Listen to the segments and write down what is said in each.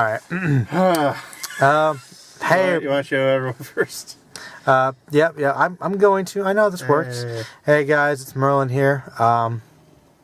right. Hey, you want to show everyone first? Yeah. I'm going to. I know this works. Hey guys, it's Merlin here.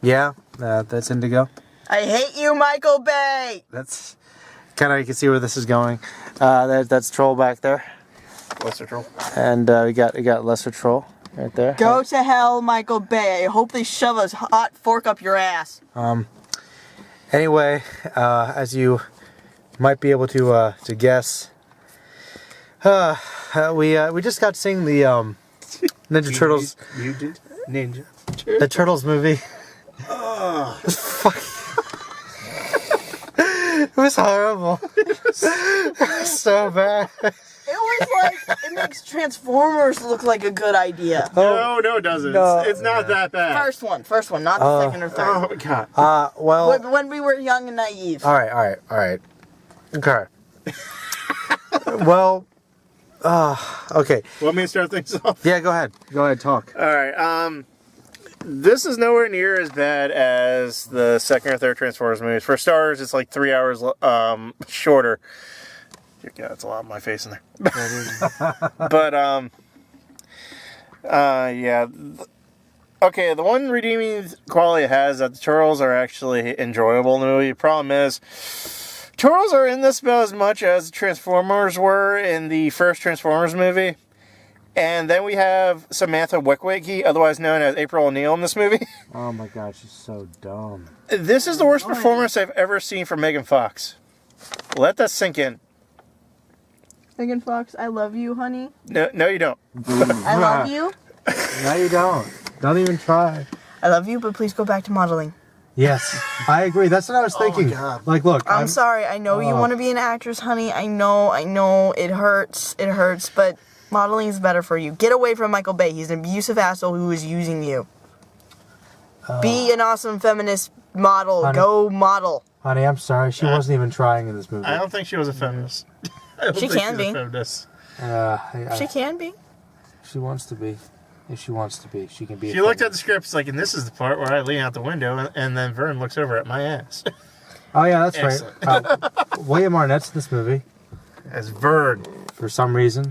That's Indigo. I hate you, Michael Bay. That's kind of, you can see where this is going. That's Troll back there, Lesser Troll. and we got Lesser Troll right there. Go to hell, Michael Bay. I hope they shove a hot fork up your ass. Anyway, as you might be able to guess, we just got seeing the Ninja Turtles. Mutant Ninja. The Turtles movie. It was horrible. It was so bad. It was like, it makes Transformers look like a good idea. No, it doesn't. No. It's not that bad. First one, not the second or third. Oh my god. Well. When we were young and naive. All right. Okay. Well. Okay. Want me to start things off? Yeah, go ahead. Go ahead, talk. All right. This is nowhere near as bad as the second or third Transformers movies. For starters, it's like 3 hours shorter. Yeah, that's a lot of my face in there. But yeah. Okay, the one redeeming quality it has is that the Turtles are actually enjoyable in the movie. The problem is, Turtles are in this about as much as Transformers were in the first Transformers movie. And then we have Samantha Witwicky, otherwise known as April O'Neil, in this movie. Oh my god, she's so dumb. This is the worst performance I've ever seen from Megan Fox. Let that sink in. Megan Fox, I love you, honey. No, you don't. I love you. No, you don't. Don't even try. I love you, but please go back to modeling. Yes, I agree. That's what I was thinking. God. Like, look. I'm sorry. I know you want to be an actress, honey. I know. It hurts. But modeling is better for you. Get away from Michael Bay. He's an abusive asshole who is using you. Be an awesome feminist model. Honey. Go model. Honey, I'm sorry. She wasn't even trying in this movie. I don't think she was a feminist. She can be. She can be. She wants to be. If she wants to be, she can be. She looked at the scripts like, and this is the part where I lean out the window, and then Vern looks over at my ass. Oh yeah, that's right. William Arnett's in this movie. As Vern. For some reason.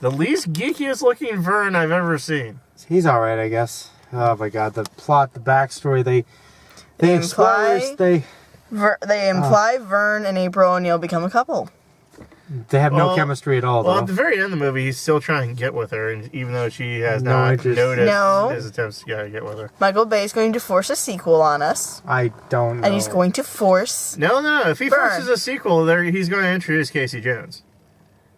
The least geekiest looking Vern I've ever seen. He's alright, I guess. Oh my god, the plot, the backstory, they imply spoilers, Vern and April O'Neil become a couple. They have no chemistry at all, though. Well, at the very end of the movie, he's still trying to get with her, and even though she has No not interest. noticed his attempts to get with her. Michael Bay is going to force a sequel on us. I don't know. And he's going to force... No. If he Vern. forces a sequel, he's going to introduce Casey Jones.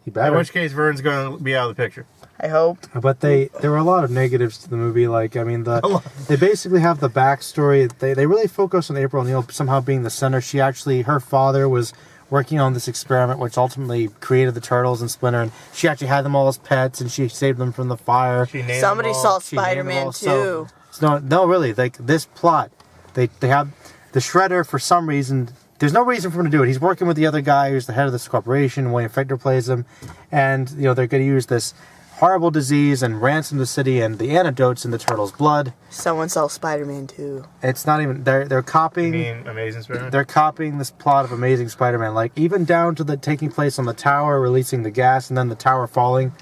He better. In which case, Vern's going to be out of the picture. I hope. But there were a lot of negatives to the movie. Like, I mean, they basically have the backstory. They really focus on April O'Neil somehow being the center. Her father was working on this experiment, which ultimately created the Turtles and Splinter, and she actually had them all as pets, and she saved them from the fire. Somebody saw Spider-Man too. No, really, like this plot, they have the Shredder for some reason. There's no reason for him to do it. He's working with the other guy who's the head of this corporation. William Fichtner plays him, and they're going to use this horrible disease and ransom the city, and the antidote's in the Turtles' blood. Someone saw Spider-Man too. It's not even they're copying. You mean Amazing Spider-Man? They're copying this plot of Amazing Spider-Man, like even down to the taking place on the tower, releasing the gas, and then the tower falling.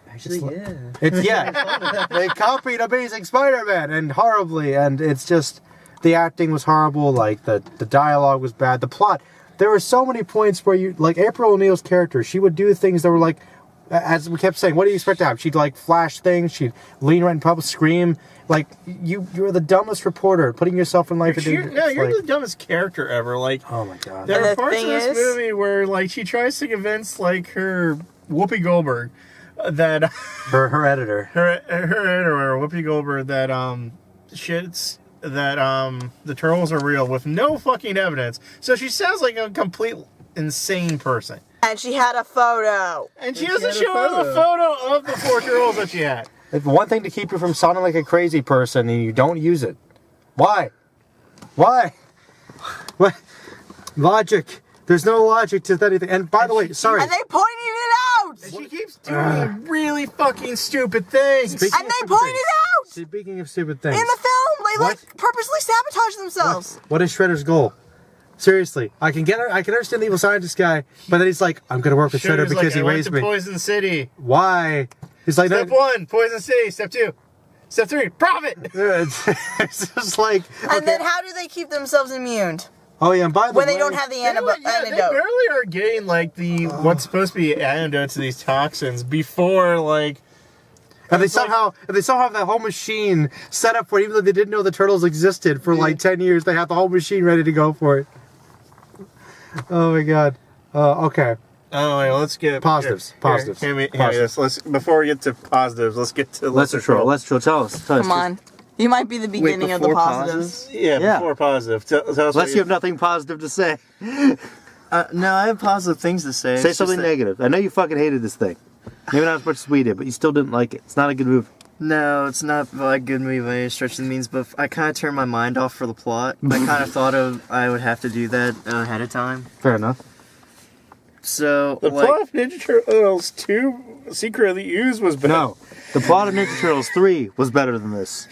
Actually, They copied Amazing Spider-Man and horribly, and it's just the acting was horrible. Like the dialogue was bad. The plot. There were so many points where like April O'Neil's character, she would do things that were like. As we kept saying, what do you expect to have? She'd like flash things. She'd lean right in public, scream. Like you're the dumbest reporter, putting yourself in life in danger. You're the dumbest character ever. Like, oh my god. There are parts of this movie where like she tries to convince like her Whoopi Goldberg that her editor, her editor, Whoopi Goldberg, that the Turtles are real with no fucking evidence. So she sounds like a complete insane person. And she had a photo. And she doesn't show her the photo of the 4 Turtles that she had. It's one thing to keep you from sounding like a crazy person, and you don't use it. Why? What? Logic. There's no logic to anything. And by the way, sorry. And they pointed it out. And she keeps doing really fucking stupid things. And they pointed it out. Speaking of stupid things. In the film, they purposely sabotage themselves. What is Shredder's goal? Seriously, I can understand the evil scientist guy, but then he's like, I'm gonna work with Shredder because he raised me. Poison City. Why? He's like, Step 1, Poison City. Step 2. Step 3, profit. It's just like. Okay. And then how do they keep themselves immune? Oh yeah, and by the way, when they don't have the antidote. They barely are getting like the what's supposed to be antidote to these toxins before like. And they somehow have that whole machine set up for it, even though they didn't know the turtles existed for like 10 years. They have the whole machine ready to go for it. Oh my god. Okay. Oh, wait, let's get positives. Positives. Let's before we get to positives, let's get to Lesser Troll. Lesser Troll. Tell us. Come on. You might be the beginning of the positives. Yeah, before positive. Tell us Unless you have nothing positive to say. No, I have positive things to say. Say something negative. I know you fucking hated this thing. Maybe not as much as we did, but you still didn't like it. It's not a good movie. No, it's not a good movie by any stretch of the means, but I kind of turned my mind off for the plot. I kind of thought I would have to do that ahead of time. Fair enough. So, the plot of Ninja Turtles 2 Secret of the Ooze was better. No. The plot of Ninja Turtles 3 was better than this.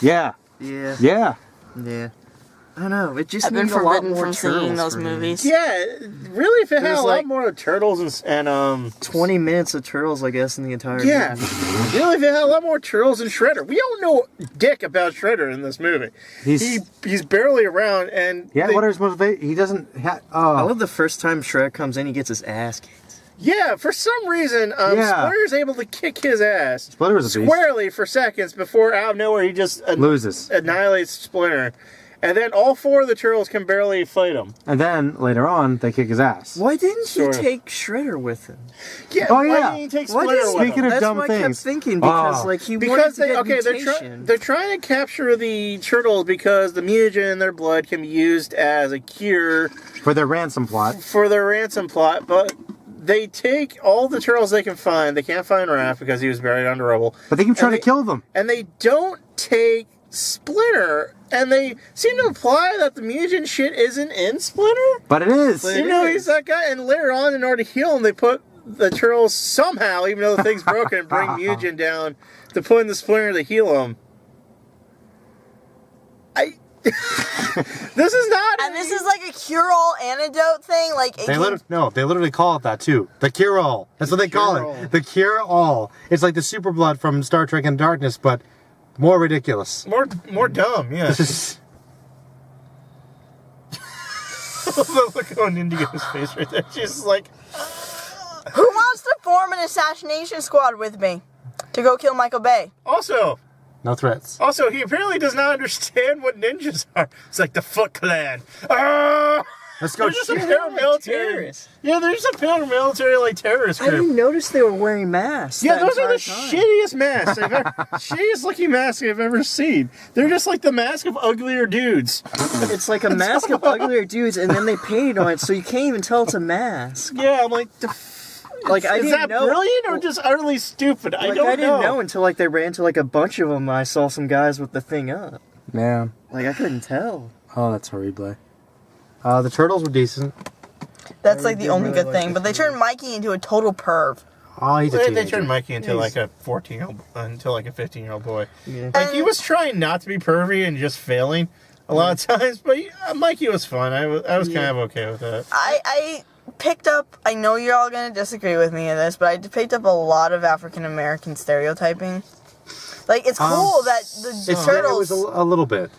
Yeah. Yeah. Yeah. Yeah. I don't know. It just I've been needs a lot forbidden more from seeing turtles those for me. movies. Yeah, really, if it had There's a lot like- more turtles and 20 minutes of turtles, I guess, in the entire yeah, movie. really, if it had a lot more turtles and Shredder. We don't know dick about Shredder in this movie. He's barely around, and Yeah, what are his motivations? He doesn't have... I love the first time Shrek comes in, he gets his ass kicked. yeah, for some reason, Splinter's able to kick his ass Splinter was a beast. squarely for seconds before out of nowhere he just Loses. annihilates Splinter. And then all 4 of the turtles can barely fight him. And then, later on, they kick his ass. Why didn't he Sort of. take Shredder with him? Yeah, Oh, why yeah. didn't he take Why Splinter did with Speaking him? of That's dumb what I kept things. thinking, because Oh. like he Because wanted to get mutation. they're trying to capture the turtles because the mutagen in their blood can be used as a cure For their ransom plot. for their ransom plot, but they take all the turtles they can find. They can't find Raph because he was buried under rubble. But they keep trying And to kill them. And they don't take Splinter, and they seem to imply that the mutagen shit isn't in Splinter. But it is. Even though he's that guy, and later on, in order to heal him, they put the turtles somehow, even though the thing's broken, and bring mutagen down to put in the Splinter to heal him. This is not. And this is like a cure-all antidote thing. Like it They came- literally call it that too. The cure-all. That's what they call it. The cure-all. It's like the super blood from Star Trek Into Darkness, but more ridiculous. more dumb. Yeah. Look on Indigo's face right there. She's like, Who wants to form an assassination squad with me to go kill Michael Bay? also, No threats. he apparently does not understand what ninjas are. It's like the Foot Clan. Ah! Let's go They're just a shoot. paramilitary. terrorists. Yeah, they're just a paramilitary like terrorist I group. didn't notice they were wearing masks. Yeah, that those are the entire time. shittiest masks shittiest looking masks I've ever seen. They're just like the mask of uglier dudes. It's like a mask of uglier dudes, and then they painted on it, so you can't even tell it's a mask. Yeah, I'm like, Like I is didn't that know. brilliant or just utterly stupid? I don't I didn't know until like they ran into like a bunch of them. And I saw some guys with the thing up. Yeah. Like I couldn't tell. Oh, that's horrible. The turtles were decent. That's like the did only really good like thing. the But they turned Mikey into a total perv. Oh, he's a They teenager. turned Mikey into like a 14-year-old, until like a 15-year-old boy. Yeah. Like he was trying not to be pervy and just failing a lot of times, but Mikey was fun. I was kind of okay with that. I picked up, I know you're all going to disagree with me in this, but I picked up a lot of African American stereotyping. Like, it's cool that the It turtles... was a little bit.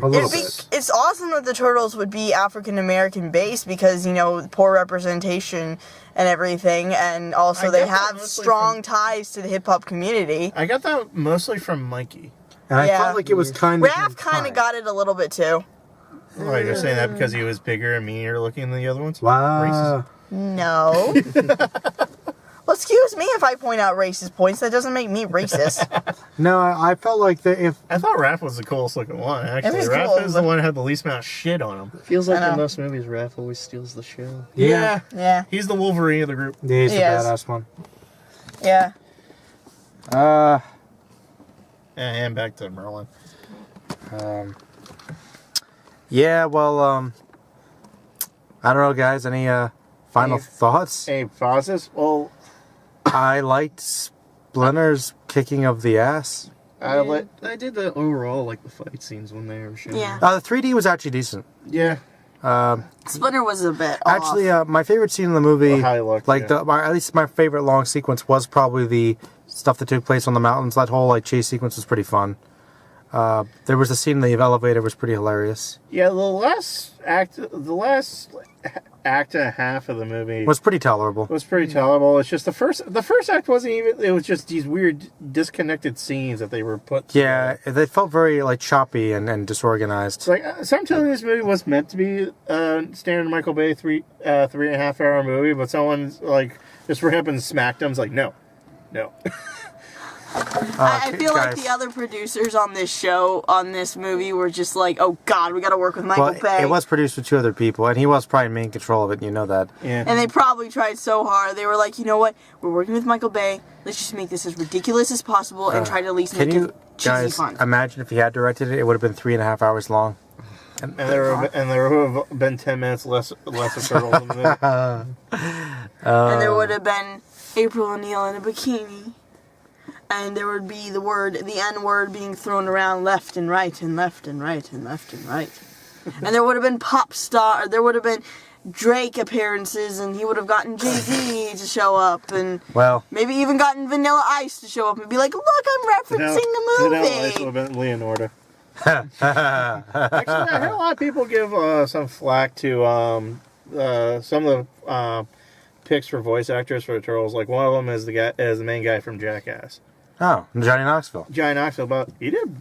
A little bit. It's awesome that the turtles would be African American based because, you know, poor representation and everything, and also I they got that have mostly strong from- ties to the hip hop community. I got that mostly from Mikey. And I Yeah. felt like it was kind of... Raph kind of got it a little bit too. Oh, you're saying that because he was bigger and meaner looking than the other ones? Wow. No. Well, excuse me if I point out racist points. That doesn't make me racist. No, I felt like if... I thought Raph was the coolest looking one, actually. was Raph cool, is the but- one that had the least amount of shit on him. Feels like I know. in most movies, Raph always steals the show. Yeah. Yeah. He's the Wolverine of the group. Yeah, he's the Yes. badass one. Yeah. And back to Merlin. Yeah, well, I don't know, guys. Any final thoughts? Hey, pauses? Well, I liked Splinter's kicking of the ass. I let... I did the overall like the fight scenes when they were shooting. Yeah. The 3D was actually decent. Yeah. Splinter was a bit Actually, off. my favorite scene in the movie, How he looked, like yeah. at least my favorite long sequence was probably the stuff that took place on the mountains. That whole like chase sequence was pretty fun. There was a scene in the elevator was pretty hilarious. Yeah, the last act and a half of the movie It was pretty tolerable. was pretty tolerable. It's just the first act wasn't even. It was just these weird disconnected scenes that they were put. Yeah, they felt very like choppy and disorganized. It's like so I'm telling you, this movie was meant to be a standard Michael Bay 3.5 hour movie, but someone's like just for him and smacked him. It's like no. I feel like the other producers on this movie were just like, oh god, we gotta work with Michael Bay. It was produced with 2 other people, and he was probably in main control of it, and you know that. Yeah. And they probably tried so hard. They were like, you know what? We're working with Michael Bay. Let's just make this as ridiculous as possible and try to at least make it cheesy guys fun. imagine if he had directed it? It would have been 3.5 hours long. And there would have been 10 minutes less of Turtles in the movie. And there would have been April O'Neil in a bikini. And there would be the N-word being thrown around left and right and left and right and left and right. And there would have been there would have been Drake appearances, and he would have gotten Jay-Z to show up, and maybe even gotten Vanilla Ice to show up and be like, look, I'm referencing the movie. Vanilla Ice would have been Leonardo. Actually, I heard a lot of people give some flack to some of the picks for voice actors for the Turtles. Like one of them is the main guy from Jackass. Oh, Johnny Knoxville. Johnny Knoxville, but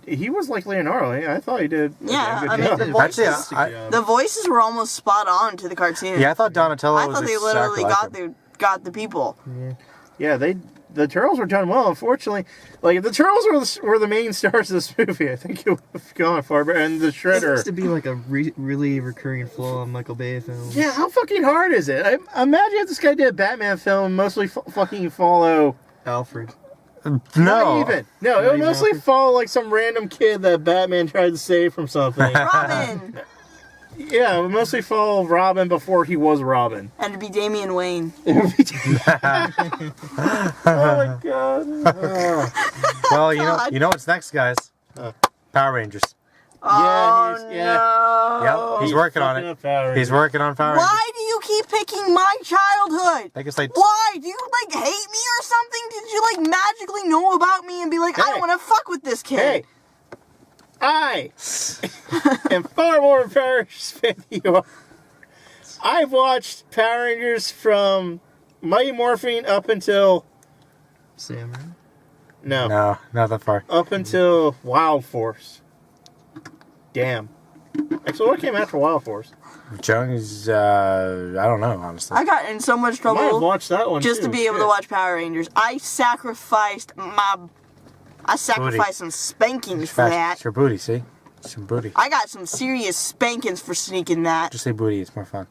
he was like Leonardo. I thought he did. Yeah, a good job. The voices were almost spot on to the cartoon. Yeah, I thought Donatello was they exactly literally like got the people. Yeah, the Turtles were done well. Unfortunately, like if the Turtles were the main stars of this movie, I think it would have gone far better. And the Shredder It seems to be like a really recurring flaw in Michael Bay films. Yeah, how fucking hard is it? I imagine if this guy did a Batman film, mostly fucking follow Alfred. Not even. No, it would mostly Alfred? follow like some random kid that Batman tried to save from something. Robin! Yeah, it would mostly follow Robin before he was Robin. And it'd be Damian Wayne. Oh my god. Well, you know what's next, guys? Power Rangers. Oh, Yep, he's working on it. He's working on Power Rangers. Why do you keep picking my childhood? I guess like Why? Do you, hate me or something? Did you, magically know about me and be like, I don't want to fuck with this kid? Hey, I am far more of a Power Rangers fan than you are. I've watched Power Rangers from Mighty Morphin up until... Samurai? No, not that far. up until Wild Force. Damn. Actually, what came after Wild Force? Jones, I don't know, honestly. I got in so much I might have trouble watched that one just too. to be able to watch Power Rangers. I sacrificed some spankings for that. It's your booty, see? It's your booty. I got some serious spankings for sneaking that. Just say booty, it's more fun.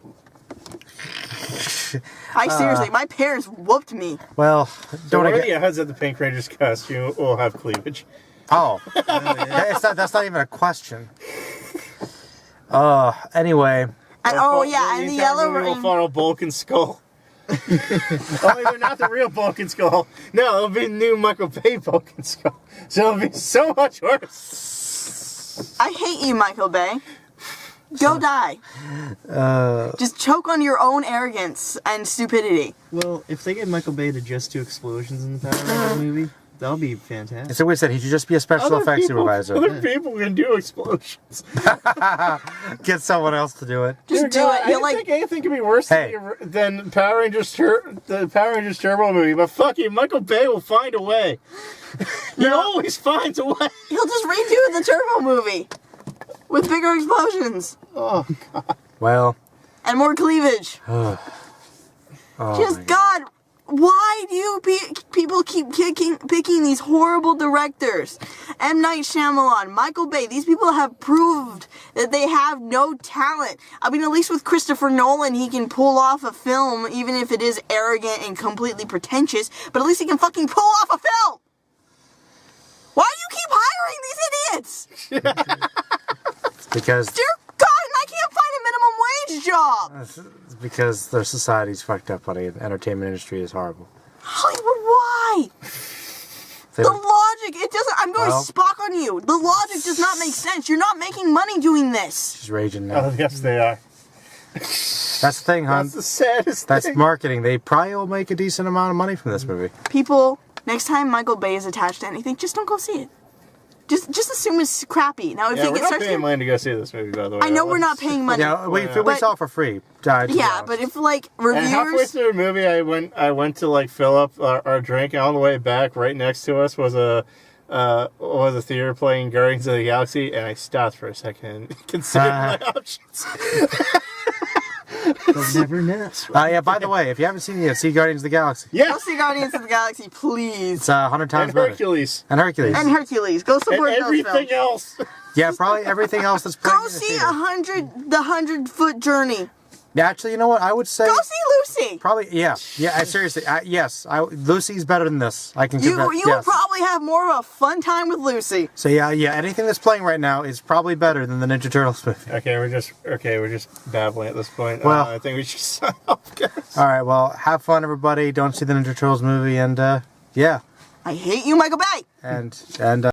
Seriously, my parents whooped me. Well, So don't what are get... the odds that the Pink Ranger's costume will have cleavage? Oh. That's not even a question. Anyway. And and the Yellow movie will Ranger. follow Bulk and Skull. Only they're not the real Bulk and Skull. No, it'll be new Michael Bay Bulk and Skull. So it'll be so much worse. I hate you, Michael Bay. Go die. Just choke on your own arrogance and stupidity. Well, if they get Michael Bay to just do explosions in the Power Rangers movie, that'll be fantastic. It's always said he should just be a special effects supervisor. Other people can do explosions. Get someone else to do it. Just do God, it. I You're don't think like, anything can be worse than Power Rangers the Power Rangers Turbo movie. But fucking Michael Bay will find a way. He always finds a way. he'll just redo the Turbo movie with bigger explosions Oh god. Well. and more cleavage. God, why do you people keep picking these horrible directors? M. Night Shyamalan, Michael Bay, these people have proved that they have no talent. I mean, at least with Christopher Nolan, he can pull off a film, even if it is arrogant and completely pretentious, but at least he can fucking pull off a film! Why do you keep hiring these idiots? Because... Dear God, and I can't find a minimum wage job! It's because their society's fucked up, buddy. The entertainment industry is horrible. Hollywood, why? The logic, it doesn't, I'm going Spock on you. The logic does not make sense. You're not making money doing this. She's raging now. Oh yes, they are. That's the thing, hon. That's the saddest That's thing. marketing. They probably will make a decent amount of money from this movie. People, next time Michael Bay is attached to anything, just don't go see it. Just assume it's crappy. Now, if Yeah, it we're not starts paying to, money to go see this movie, by the way. I know we're not paying money. Yeah, we But- saw it for free. To be Yeah, honest. but if like And halfway reviewers, through the movie, I went to like fill up our drink, and on the way back, right next to us was a theater playing Guardians of the Galaxy, and I stopped for a second and considered my options. They'll never know. Yeah, by the way, if you haven't seen it yet, see Guardians of the Galaxy. Yeah, go see Guardians of the Galaxy, please. It's 100 times and better. Hercules And Hercules. And Hercules, go and support those everything films. else. Yeah, probably everything else that's playing Go in the see theater. the 100-foot journey. Yeah, actually, you know what? I would say Go see Lucy. probably seriously, yes. Lucy's better than this. I can give You that. will Yes. probably have more of a fun time with Lucy. So yeah. Anything that's playing right now is probably better than the Ninja Turtles movie. Okay, we're just babbling at this point. Well- I think we should sign off, guys. All right, well, have fun, everybody. Don't see the Ninja Turtles movie, and yeah, I hate you, Michael Bay. and